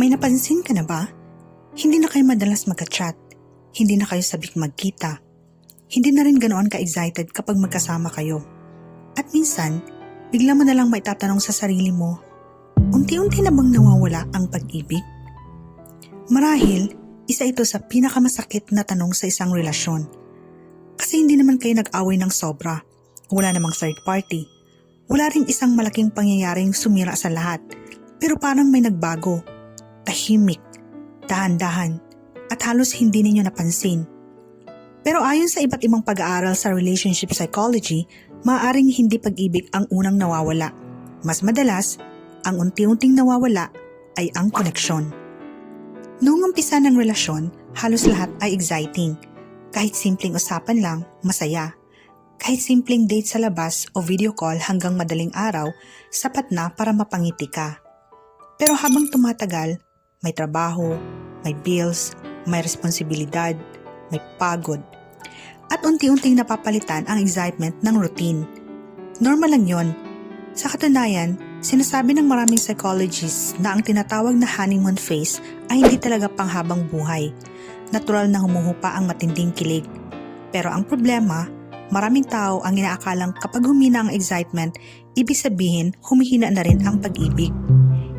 May napansin ka na ba? Hindi na kayo madalas magka-chat. Hindi na kayo sabik magkita. Hindi na rin ganoon ka-excited kapag magkasama kayo. At minsan, bigla mo na lang maitatanong sa sarili mo, unti-unti na bang nawawala ang pag-ibig? Marahil, isa ito sa pinakamasakit na tanong sa isang relasyon. Kasi hindi naman kayo nag-away ng sobra. Wala namang third party. Wala ring isang malaking pangyayaring sumira sa lahat. Pero parang may nagbago. Tahimik, dahan-dahan, at halos hindi ninyo napansin. Pero ayon sa iba't ibang pag-aaral sa relationship psychology, maaaring hindi pag-ibig ang unang nawawala. Mas madalas, ang unti-unting nawawala ay ang koneksyon. Noong umpisa ng relasyon, halos lahat ay exciting. Kahit simpleng usapan lang, masaya. Kahit simpleng date sa labas o video call hanggang madaling araw, sapat na para mapangiti ka. Pero habang tumatagal, may trabaho, may bills, may responsibilidad, may pagod. At unti-unting napapalitan ang excitement ng routine. Normal lang yon. Sa katunayan, sinasabi ng maraming psychologists na ang tinatawag na honeymoon phase ay hindi talaga panghabang buhay. Natural na humuhupa ang matinding kilig. Pero ang problema, maraming tao ang inaakalang kapag humina ang excitement, ibig sabihin humihina na rin ang pag-ibig.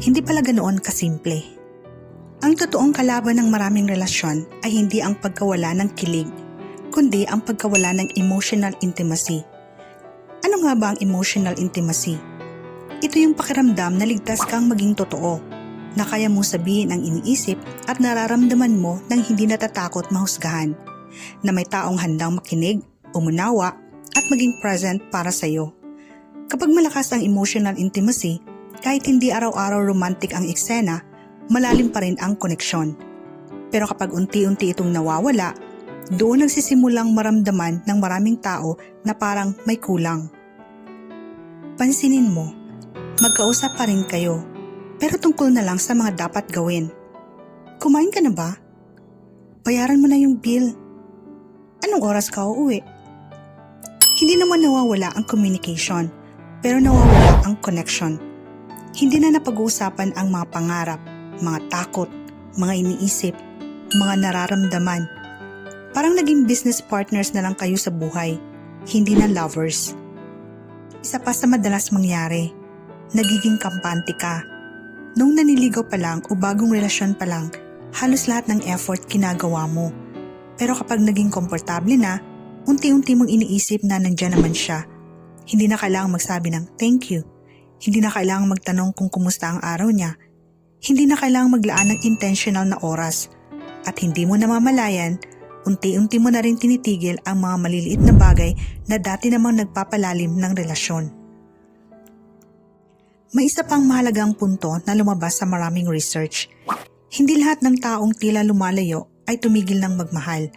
Hindi pala ganoon kasimple. Ang totoong kalaban ng maraming relasyon ay hindi ang pagkawala ng kilig, kundi ang pagkawala ng emotional intimacy. Ano nga ba ang emotional intimacy? Ito yung pakiramdam na ligtas kang maging totoo, na kaya mong sabihin ang iniisip at nararamdaman mo nang hindi natatakot mahusgahan, na may taong handang makinig, umunawa at maging present para sa'yo. Kapag malakas ang emotional intimacy, kahit hindi araw-araw romantic ang eksena, malalim pa rin ang koneksyon. Pero kapag unti-unti itong nawawala, doon nagsisimulang maramdaman ng maraming tao na parang may kulang. Pansinin mo, magkausap pa rin kayo, pero tungkol na lang sa mga dapat gawin. Kumain ka na ba? Bayaran mo na yung bill. Anong oras ka uuwi? Hindi naman nawawala ang communication, pero nawawala ang connection. Hindi na napag-uusapan ang mga pangarap, mga takot, mga iniisip, mga nararamdaman. Parang naging business partners na lang kayo sa buhay, hindi na lovers. Isa pa sa madalas mangyari, nagiging kampante ka. Nung naniligaw pa lang o bagong relasyon pa lang, halos lahat ng effort ginagawa mo. Pero kapag naging komportable na, unti-unti mong iniisip na nandyan naman siya. Hindi na kailangang magsabi ng thank you. Hindi na kailangang magtanong kung kumusta ang araw niya. Hindi na kailangang maglaan ng intentional na oras. At hindi mo namamalayan, unti-unti mo na rin tinitigil ang mga maliliit na bagay na dati namang nagpapalalim ng relasyon. May isa pang mahalagang punto na lumabas sa maraming research. Hindi lahat ng taong tila lumalayo ay tumigil ng magmahal.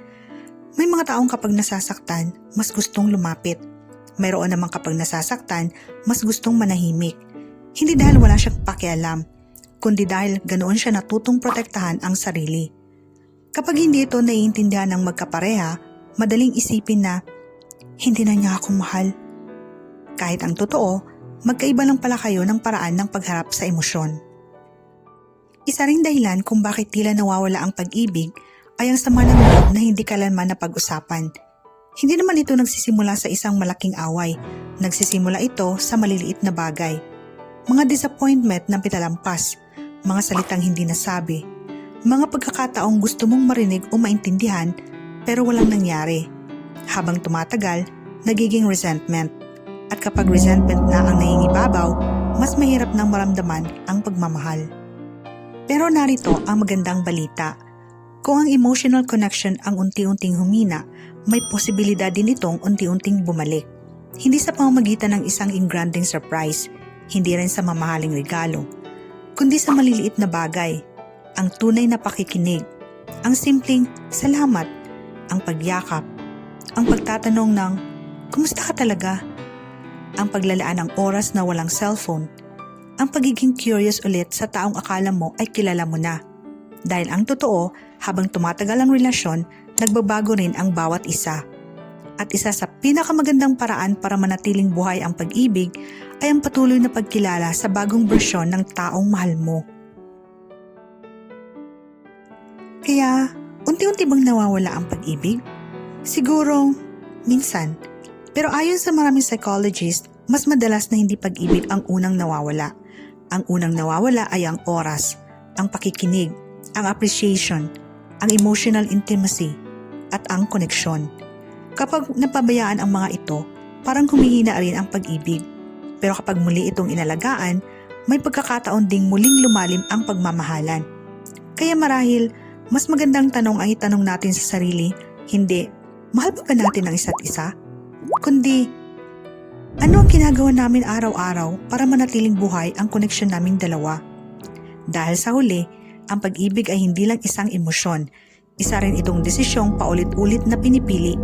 May mga taong kapag nasasaktan, mas gustong lumapit. Mayroon namang kapag nasasaktan, mas gustong manahimik. Hindi dahil wala siyang pakialam, kundi dahil ganoon siya natutong protektahan ang sarili. Kapag hindi ito naiintindihan ng magkapareha, madaling isipin na, hindi na niya ako mahal. Kahit ang totoo, magkaiba lang pala kayo ng paraan ng pagharap sa emosyon. Isa ring dahilan kung bakit tila nawawala ang pag-ibig ay ang sama ng loob na hindi kailanman napag-usapan. Hindi naman ito nagsisimula sa isang malaking away. Nagsisimula ito sa maliliit na bagay. Mga disappointment na pinalampas, mga salitang hindi nasabi, mga pagkakataong gusto mong marinig o maintindihan pero walang nangyari. Habang tumatagal, nagiging resentment. At kapag resentment na ang nangingibabaw, mas mahirap nang maramdaman ang pagmamahal. Pero narito ang magandang balita. Kung ang emotional connection ang unti-unting humina, may posibilidad din itong unti-unting bumalik. Hindi sa pamamagitan ng isang engranding surprise, hindi rin sa mamahaling regalo, kundi sa maliliit na bagay, ang tunay na pakikinig, ang simpleng salamat, ang pagyakap, ang pagtatanong ng, kumusta ka talaga? Ang paglalaan ng oras na walang cellphone, ang pagiging curious ulit sa taong akala mo ay kilala mo na. Dahil ang totoo, habang tumatagal ang relasyon, nagbabago rin ang bawat isa. At isa sa pinakamagandang paraan para manatiling buhay ang pag-ibig ay ang patuloy na pagkilala sa bagong bersyon ng taong mahal mo. Kaya, unti-unti bang nawawala ang pag-ibig? Siguro, minsan. Pero ayon sa maraming psychologist, mas madalas na hindi pag-ibig ang unang nawawala. Ang unang nawawala ay ang oras, ang pakikinig, ang appreciation, ang emotional intimacy, at ang koneksyon. Kapag napabayaan ang mga ito, parang humihina rin ang pag-ibig. Pero kapag muli itong inalagaan, may pagkakataon ding muling lumalim ang pagmamahalan. Kaya marahil, mas magandang tanong ang itanong natin sa sarili, hindi, mahal ba natin ang isa't isa? Kundi, ano ang ginagawa namin araw-araw para manatiling buhay ang koneksyon naming dalawa? Dahil sa huli, ang pag-ibig ay hindi lang isang emosyon, isa rin itong desisyong paulit-ulit na pinipili